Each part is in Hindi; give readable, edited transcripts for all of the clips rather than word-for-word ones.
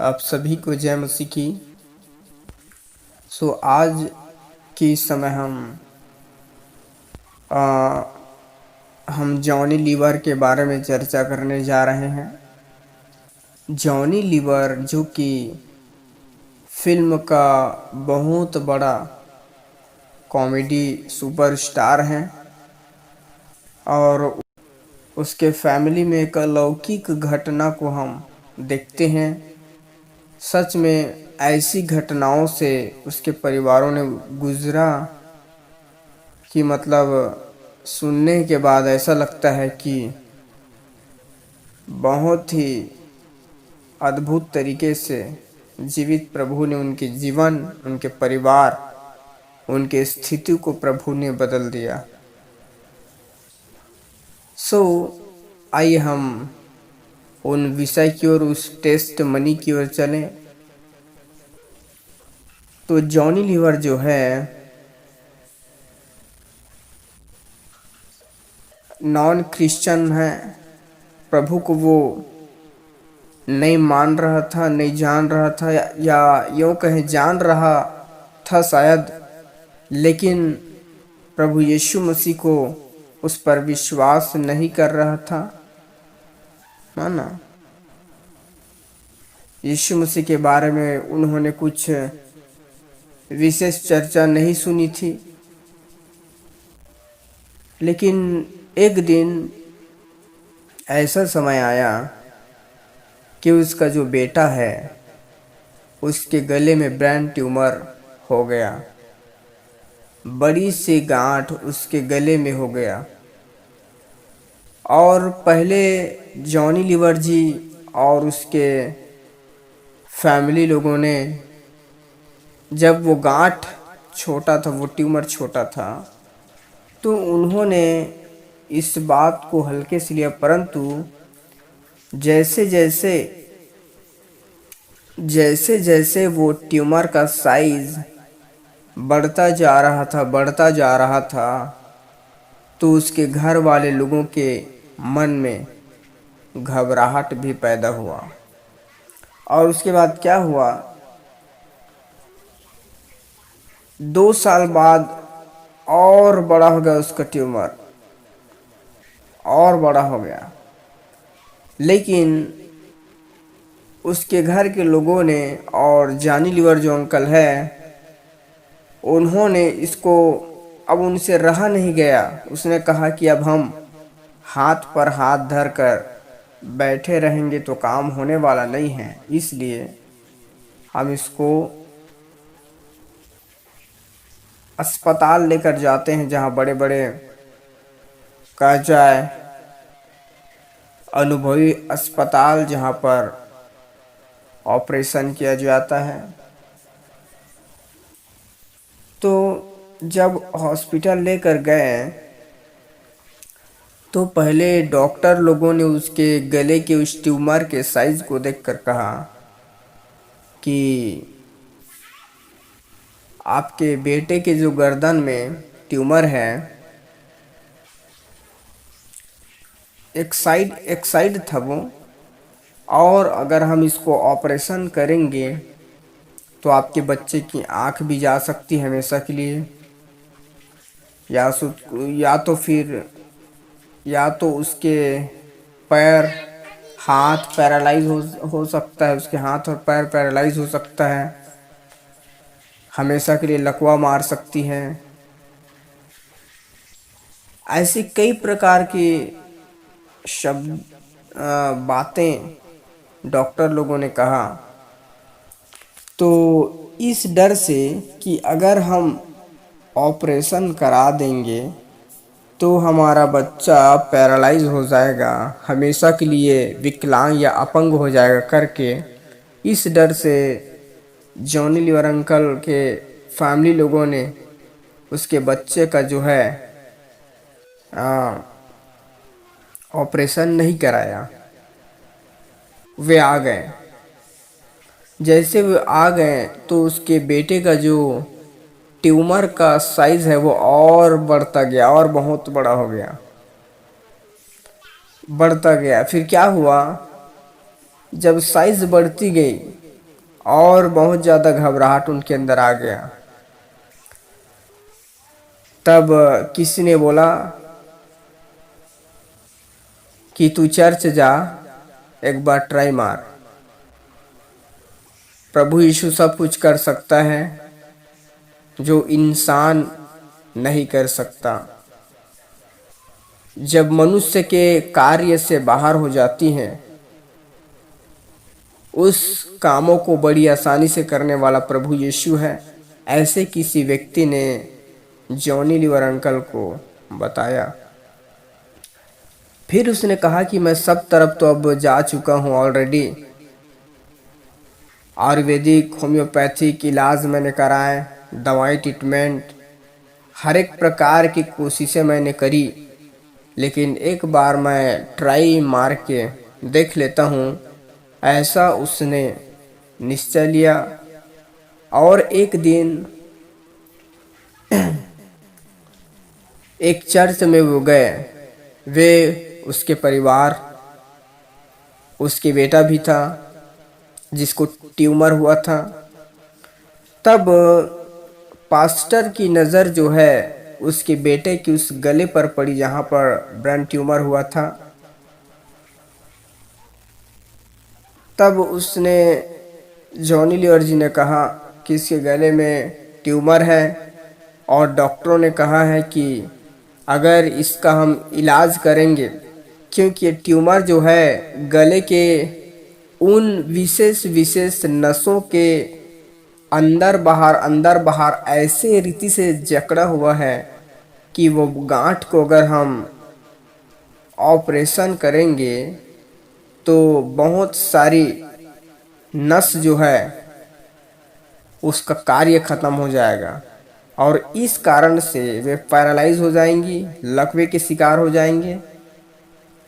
आप सभी को जय मसीह की। आज के समय आ, हम जॉनी लीवर के बारे में चर्चा करने जा रहे हैं। जॉनी लीवर जो कि फिल्म का बहुत बड़ा कॉमेडी सुपरस्टार हैं और उसके फैमिली में एक अलौकिक घटना को हम देखते हैं। सच में ऐसी घटनाओं से उसके परिवारों ने गुजरा कि मतलब सुनने के बाद ऐसा लगता है कि बहुत ही अद्भुत तरीके से जीवित प्रभु ने उनके जीवन, उनके परिवार, उनके स्थिति को प्रभु ने बदल दिया। आइए हम उन विषय की ओर, उस टेस्ट मनी की ओर चलें। तो जॉनी लीवर जो है नॉन क्रिश्चियन है, प्रभु को वो नहीं मान रहा था, नहीं जान रहा था, या यूँ कहें जान रहा था शायद, लेकिन प्रभु यीशु मसीह को उस पर विश्वास नहीं कर रहा था। माना यीशु मसीह के बारे में उन्होंने कुछ विशेष चर्चा नहीं सुनी थी। लेकिन एक दिन ऐसा समय आया कि उसका जो बेटा है उसके गले में ब्रेन ट्यूमर हो गया, बड़ी सी गांठ उसके गले में हो गया। और पहले जॉनी लीवर जी और उसके फैमिली लोगों ने, जब वो गांठ छोटा था, वो ट्यूमर छोटा था, तो उन्होंने इस बात को हल्के से लिया। परंतु जैसे जैसे वो ट्यूमर का साइज बढ़ता जा रहा था, तो उसके घर वाले लोगों के मन में घबराहट भी पैदा हुआ। और उसके बाद क्या हुआ, 2 साल बाद और बड़ा हो गया उसका ट्यूमर, और बड़ा हो गया। लेकिन उसके घर के लोगों ने और जॉनी लीवर जो अंकल है, उन्होंने इसको, अब उनसे रहा नहीं गया। उसने कहा कि अब हम हाथ पर हाथ धर कर बैठे रहेंगे तो काम होने वाला नहीं है, इसलिए हम इसको अस्पताल लेकर जाते हैं, जहां बड़े बड़े, कहा जाए अनुभवी अस्पताल, जहां पर ऑपरेशन किया जाता है। तो जब हॉस्पिटल लेकर गए तो पहले डॉक्टर लोगों ने उसके गले के उस ट्यूमर के साइज को देखकर कहा कि आपके बेटे के जो गर्दन में ट्यूमर है, एक साइड था वो, और अगर हम इसको ऑपरेशन करेंगे तो आपके बच्चे की आंख भी जा सकती है हमेशा के लिए, या तो उसके पैर, हाथ पैरालाइज हो सकता है, उसके हाथ और पैर पैरालाइज हो सकता है, हमेशा के लिए लकवा मार सकती है। ऐसी कई प्रकार की शब्द, बातें डॉक्टर लोगों ने कहा। तो इस डर से कि अगर हम ऑपरेशन करा देंगे तो हमारा बच्चा पैरालाइज हो जाएगा, हमेशा के लिए विकलांग या अपंग हो जाएगा करके, इस डर से जॉनी लीवर अंकल के फैमिली लोगों ने उसके बच्चे का जो है ऑपरेशन नहीं कराया। वे आ गए। जैसे वे आ गए तो उसके बेटे का जो ट्यूमर का साइज है वो और बढ़ता गया, और बहुत बड़ा हो गया, बढ़ता गया। फिर क्या हुआ, जब साइज बढ़ती गई और बहुत ज़्यादा घबराहट उनके अंदर आ गया। तब किसी ने बोला कि तू चर्च जा, एक बार ट्राई मार। प्रभु यीशु सब कुछ कर सकता है जो इंसान नहीं कर सकता। जब मनुष्य के कार्य से बाहर हो जाती हैं, उस कामों को बड़ी आसानी से करने वाला प्रभु यीशु है। ऐसे किसी व्यक्ति ने जॉनी लीवर अंकल को बताया। फिर उसने कहा कि मैं सब तरफ तो अब जा चुका हूँ ऑलरेडी। आयुर्वेदिक, होम्योपैथिक इलाज मैंने कराए, दवाई, ट्रीटमेंट, हर एक प्रकार की कोशिशें मैंने करी, लेकिन एक बार मैं ट्राई मार के देख लेता हूँ, ऐसा उसने निश्चय लिया। और एक दिन एक चर्च में वो गए। वे, उसके परिवार, उसके बेटा भी था जिसको ट्यूमर हुआ था। तब पास्टर की नज़र जो है उसके बेटे की उस गले पर पड़ी जहाँ पर ब्रेन ट्यूमर हुआ था। तब उसने, जॉनी लीवर जी ने कहा कि इसके गले में ट्यूमर है और डॉक्टरों ने कहा है कि अगर इसका हम इलाज करेंगे, क्योंकि ये ट्यूमर जो है गले के उन विशेष विशेष नसों के अंदर बाहर ऐसे रीति से जकड़ा हुआ है कि वो गांठ को अगर हम ऑपरेशन करेंगे तो बहुत सारी नस जो है उसका कार्य ख़त्म हो जाएगा और इस कारण से वे पैरालाइज हो जाएंगी, लकवे के शिकार हो जाएंगे।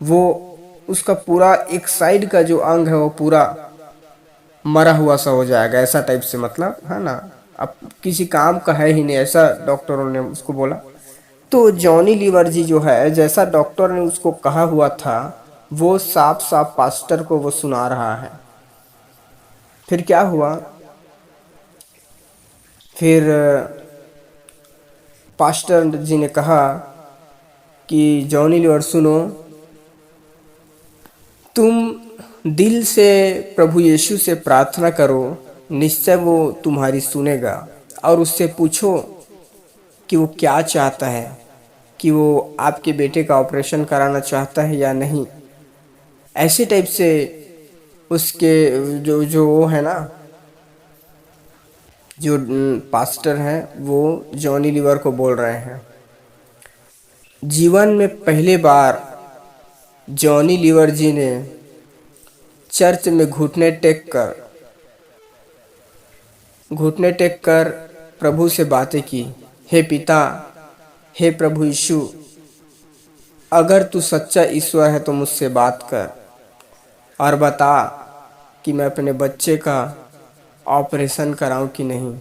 वो उसका पूरा एक साइड का जो अंग है वो पूरा मरा हुआ सा हो जाएगा, ऐसा टाइप से, मतलब है ना, अब किसी काम का है ही नहीं, ऐसा डॉक्टरों ने उसको बोला। तो जॉनी लीवर जी जो है, जैसा डॉक्टर ने उसको कहा हुआ था वो साफ साफ पास्टर को वो सुना रहा है। फिर क्या हुआ, फिर पास्टर जी ने कहा कि जॉनी लीवर सुनो, तुम दिल से प्रभु यीशु से प्रार्थना करो, निश्चय वो तुम्हारी सुनेगा। और उससे पूछो कि वो क्या चाहता है, कि वो आपके बेटे का ऑपरेशन कराना चाहता है या नहीं। ऐसे टाइप से उसके जो जो वो है ना, जो पास्टर हैं, वो जॉनी लीवर को बोल रहे हैं। जीवन में पहली बार जॉनी लीवर जी ने चर्च में घुटने टेक कर प्रभु से बातें की। हे पिता, हे प्रभु यीशु, अगर तू सच्चा ईश्वर है तो मुझसे बात कर और बता कि मैं अपने बच्चे का ऑपरेशन कराऊं कि नहीं,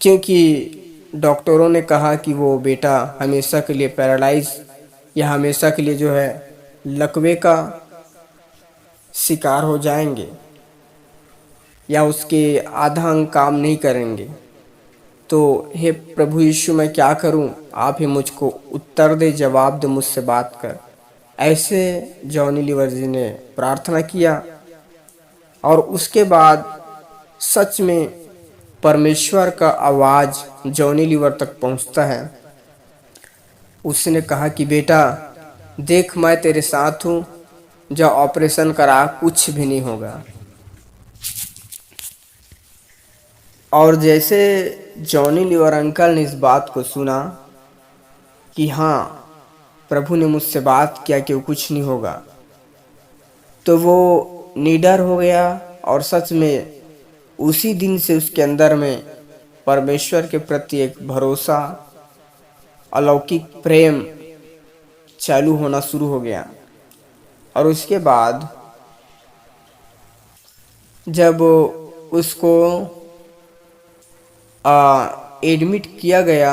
क्योंकि डॉक्टरों ने कहा कि वो बेटा हमेशा के लिए पैरालाइज या हमेशा के लिए जो है लकवे का शिकार हो जाएंगे या उसके आधा अंग काम नहीं करेंगे। तो हे प्रभु यीशु, मैं क्या करूं, आप ही मुझको उत्तर दे, जवाब दे, मुझसे बात कर। ऐसे जॉनी लीवर जी ने प्रार्थना किया और उसके बाद सच में परमेश्वर का आवाज़ जॉनी लीवर तक पहुंचता है। उसने कहा कि बेटा देख, मैं तेरे साथ हूँ, जो ऑपरेशन करा, कुछ भी नहीं होगा। और जैसे जॉनी लीवर अंकल ने इस बात को सुना कि हाँ, प्रभु ने मुझसे बात किया कि वो कुछ नहीं होगा, तो वो निडर हो गया और सच में उसी दिन से उसके अंदर में परमेश्वर के प्रति एक भरोसा, अलौकिक प्रेम चालू होना शुरू हो गया। और उसके बाद जब उसको एडमिट किया गया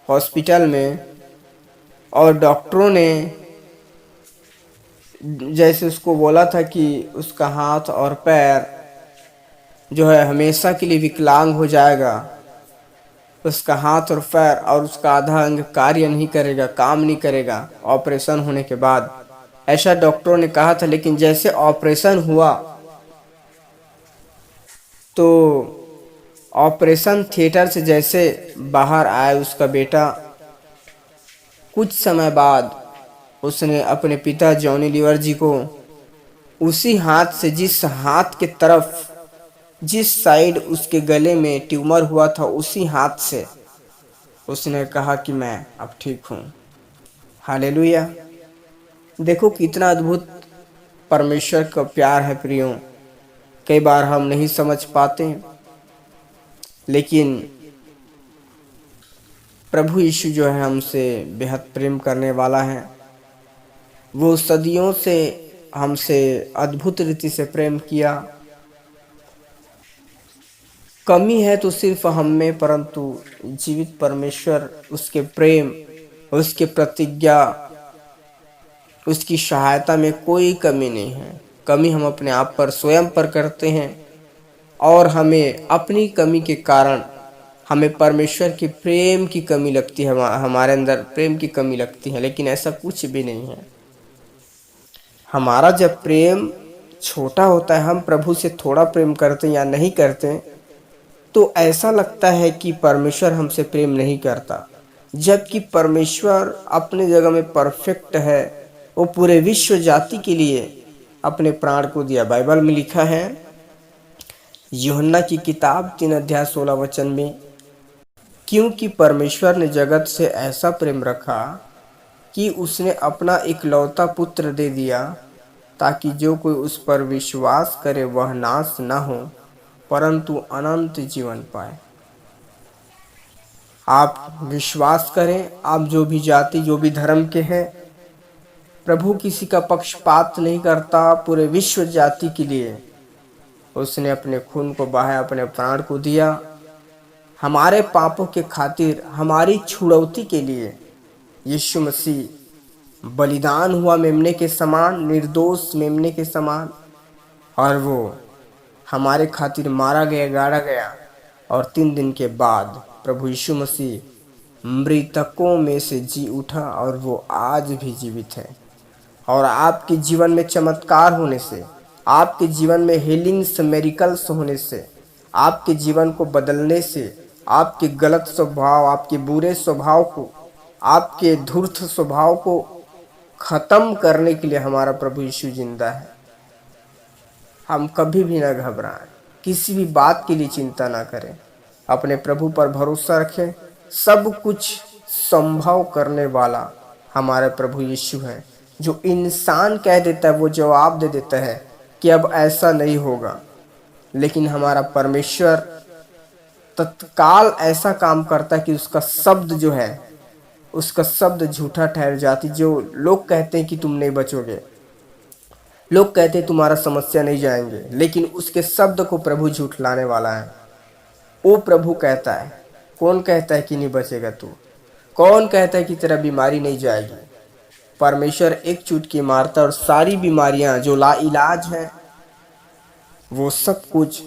हॉस्पिटल में और डॉक्टरों ने जैसे उसको बोला था कि उसका हाथ और पैर जो है हमेशा के लिए विकलांग हो जाएगा। उसका हाथ और पैर और उसका आधा अंग कार्य नहीं करेगा, काम नहीं करेगा ऑपरेशन होने के बाद, ऐसा डॉक्टरों ने कहा था। लेकिन जैसे ऑपरेशन हुआ तो ऑपरेशन थिएटर से जैसे बाहर आया उसका बेटा, कुछ समय बाद उसने अपने पिता जॉनी लीवर जी को उसी हाथ से, जिस हाथ के तरफ, जिस साइड उसके गले में ट्यूमर हुआ था, उसी हाथ से उसने कहा कि मैं अब ठीक हूँ। हालेलुया। देखो कितना अद्भुत परमेश्वर का प्यार है प्रियो। कई बार हम नहीं समझ पाते, लेकिन प्रभु यीशु जो है हमसे बेहद प्रेम करने वाला है। वो सदियों से हमसे अद्भुत रीति से प्रेम किया। कमी है तो सिर्फ हम में, परंतु जीवित परमेश्वर, उसके प्रेम, उसके प्रतिज्ञा, उसकी सहायता में कोई कमी नहीं है। कमी हम अपने आप पर, स्वयं पर करते हैं, और हमें अपनी कमी के कारण हमें परमेश्वर के प्रेम की कमी लगती है, हमारे अंदर प्रेम की कमी लगती है। लेकिन ऐसा कुछ भी नहीं है। हमारा जब प्रेम छोटा होता है, हम प्रभु से थोड़ा प्रेम करते हैं या नहीं करते, तो ऐसा लगता है कि परमेश्वर हमसे प्रेम नहीं करता, जबकि परमेश्वर अपने जगह में परफेक्ट है। वो पूरे विश्व जाति के लिए अपने प्राण को दिया। बाइबल में लिखा है, यूहन्ना की किताब 3 अध्याय 16 वचन में, क्योंकि परमेश्वर ने जगत से ऐसा प्रेम रखा कि उसने अपना इकलौता पुत्र दे दिया, ताकि जो कोई उस पर विश्वास करे वह नाश न हो, परंतु अनंत जीवन पाए। आप विश्वास करें, आप जो भी जाति, जो भी धर्म के हैं, प्रभु किसी का पक्षपात नहीं करता। पूरे विश्व जाति के लिए उसने अपने खून को बहाया, अपने प्राण को दिया। हमारे पापों के खातिर, हमारी छुड़ौती के लिए यीशु मसीह बलिदान हुआ मेमने के समान, निर्दोष मेमने के समान, और वो हमारे खातिर मारा गया, गाड़ा गया, और 3 दिन के बाद प्रभु यीशु मसीह मृतकों में से जी उठा, और वो आज भी जीवित है। और आपके जीवन में चमत्कार होने से, आपके जीवन में हीलिंग्स, मेरिकल्स होने से, आपके जीवन को बदलने से, आपके गलत स्वभाव, आपके बुरे स्वभाव को, आपके धूर्त स्वभाव को खत्म करने के लिए हमारा प्रभु यीशु जिंदा है। हम कभी भी ना घबराएं, किसी भी बात के लिए चिंता ना करें, अपने प्रभु पर भरोसा रखें। सब कुछ संभव करने वाला हमारा प्रभु यीशु है। जो इंसान कह देता है वो जवाब दे देता है कि अब ऐसा नहीं होगा, लेकिन हमारा परमेश्वर तत्काल ऐसा काम करता है कि उसका शब्द जो है, उसका शब्द झूठा ठहर जाती। जो लोग कहते हैं कि तुम नहीं बचोगे, लोग कहते हैं तुम्हारा समस्या नहीं जाएंगे, लेकिन उसके शब्द को प्रभु झूठलाने वाला है। वो प्रभु कहता है। कौन कहता है कि नहीं बचेगा तू? कौन कहता है कि तेरा बीमारी नहीं जाएगी? परमेश्वर एक चुटकी मारता और सारी बीमारियां जो लाइलाज हैं, वो सब कुछ